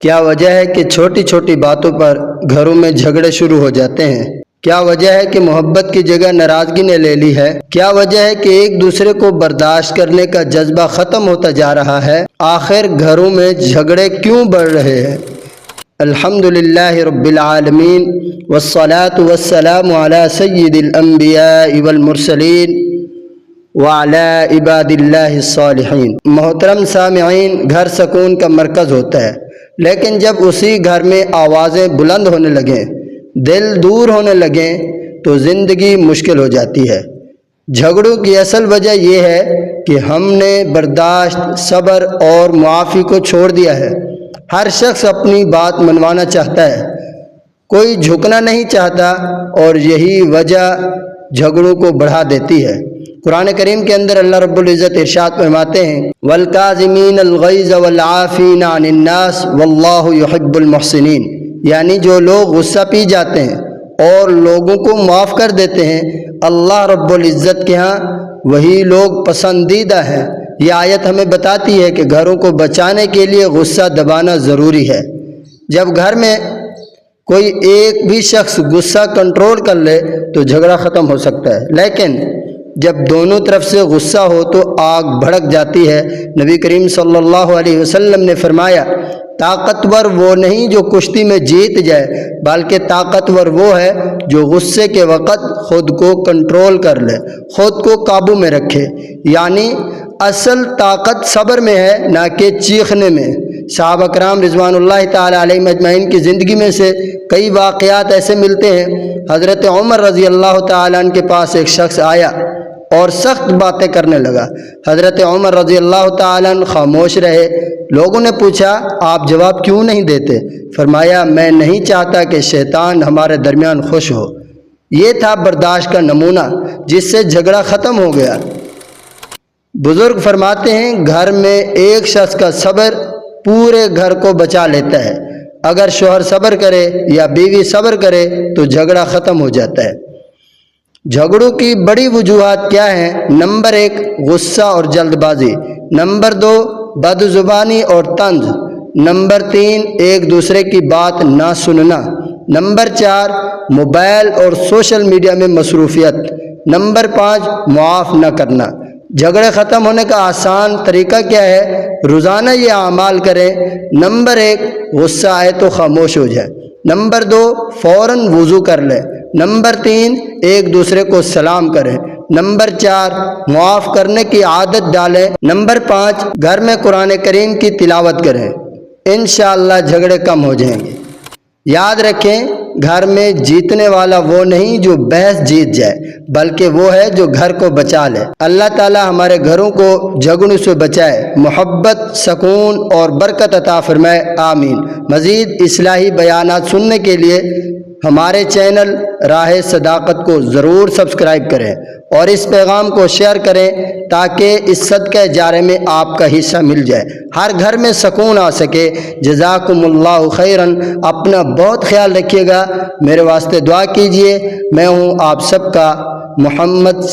کیا وجہ ہے کہ چھوٹی چھوٹی باتوں پر گھروں میں جھگڑے شروع ہو جاتے ہیں؟ کیا وجہ ہے کہ محبت کی جگہ ناراضگی نے لے لی ہے؟ کیا وجہ ہے کہ ایک دوسرے کو برداشت کرنے کا جذبہ ختم ہوتا جا رہا ہے؟ آخر گھروں میں جھگڑے کیوں بڑھ رہے ہیں؟ الحمدللہ رب العالمین والصلاة والسلام علی سید الانبیاء والمرسلین وعلی عباد اللہ الصالحین۔ محترم سامعین، گھر سکون کا مرکز ہوتا ہے، لیکن جب اسی گھر میں آوازیں بلند ہونے لگیں، دل دور ہونے لگیں تو زندگی مشکل ہو جاتی ہے۔ جھگڑوں کی اصل وجہ یہ ہے کہ ہم نے برداشت، صبر اور معافی کو چھوڑ دیا ہے۔ ہر شخص اپنی بات منوانا چاہتا ہے، کوئی جھکنا نہیں چاہتا، اور یہی وجہ جھگڑوں کو بڑھا دیتی ہے۔ قرآن کریم کے اندر اللہ رب العزت ارشاد فرماتے ہیں وَالْكَاظِمِينَ الْغَيْظَ وَالْعَافِينَ عَنِ النَّاسِ وَاللَّهُ يُحِبُّ الْمُحْسِنِينَ، یعنی جو لوگ غصہ پی جاتے ہیں اور لوگوں کو معاف کر دیتے ہیں، اللہ رب العزت کے ہاں وہی لوگ پسندیدہ ہیں۔ یہ آیت ہمیں بتاتی ہے کہ گھروں کو بچانے کے لیے غصہ دبانا ضروری ہے۔ جب گھر میں کوئی ایک بھی شخص غصہ کنٹرول کر لے تو جھگڑا ختم ہو سکتا ہے، لیکن جب دونوں طرف سے غصہ ہو تو آگ بھڑک جاتی ہے۔ نبی کریم صلی اللہ علیہ وسلم نے فرمایا طاقتور وہ نہیں جو کشتی میں جیت جائے، بلکہ طاقتور وہ ہے جو غصے کے وقت خود کو کنٹرول کر لے، خود کو قابو میں رکھے۔ یعنی اصل طاقت صبر میں ہے، نہ کہ چیخنے میں۔ صحابہ کرام رضوان اللہ تعالی علیہم اجمعین کی زندگی میں سے کئی واقعات ایسے ملتے ہیں۔ حضرت عمر رضی اللہ تعالیٰ عنہ کے پاس ایک شخص آیا اور سخت باتیں کرنے لگا۔ حضرت عمر رضی اللہ تعالیٰ عنہ خاموش رہے۔ لوگوں نے پوچھا آپ جواب کیوں نہیں دیتے؟ فرمایا میں نہیں چاہتا کہ شیطان ہمارے درمیان خوش ہو۔ یہ تھا برداشت کا نمونہ، جس سے جھگڑا ختم ہو گیا۔ بزرگ فرماتے ہیں گھر میں ایک شخص کا صبر پورے گھر کو بچا لیتا ہے۔ اگر شوہر صبر کرے یا بیوی صبر کرے تو جھگڑا ختم ہو جاتا ہے۔ جھگڑوں کی بڑی وجوہات کیا ہیں؟ نمبر 1 غصہ اور جلد بازی، نمبر 2 بد زبانی اور طنز، نمبر 3 ایک دوسرے کی بات نہ سننا، نمبر 4 موبائل اور سوشل میڈیا میں مصروفیت، نمبر 5 معاف نہ کرنا۔ جھگڑے ختم ہونے کا آسان طریقہ کیا ہے؟ روزانہ یہ اعمال کریں۔ نمبر 1 غصہ آئے تو خاموش ہو جائے، نمبر 2 فوراً وضو کر لیں، نمبر 3 ایک دوسرے کو سلام کریں، نمبر 4 معاف کرنے کی عادت ڈالیں، نمبر 5 گھر میں قرآن کریم کی تلاوت کریں۔ انشاءاللہ جھگڑے کم ہو جائیں گے۔ یاد رکھیں گھر میں جیتنے والا وہ نہیں جو بحث جیت جائے، بلکہ وہ ہے جو گھر کو بچا لے۔ اللہ تعالی ہمارے گھروں کو جھگڑوں سے بچائے، محبت، سکون اور برکت عطا فرمائے، آمین۔ مزید اصلاحی بیانات سننے کے لیے ہمارے چینل راہ صداقت کو ضرور سبسکرائب کریں اور اس پیغام کو شیئر کریں تاکہ اس صدقہ جارے میں آپ کا حصہ مل جائے، ہر گھر میں سکون آ سکے۔ جزاکم اللہ خیراً۔ اپنا بہت خیال رکھیے گا، میرے واسطے دعا کیجیے۔ میں ہوں آپ سب کا محمد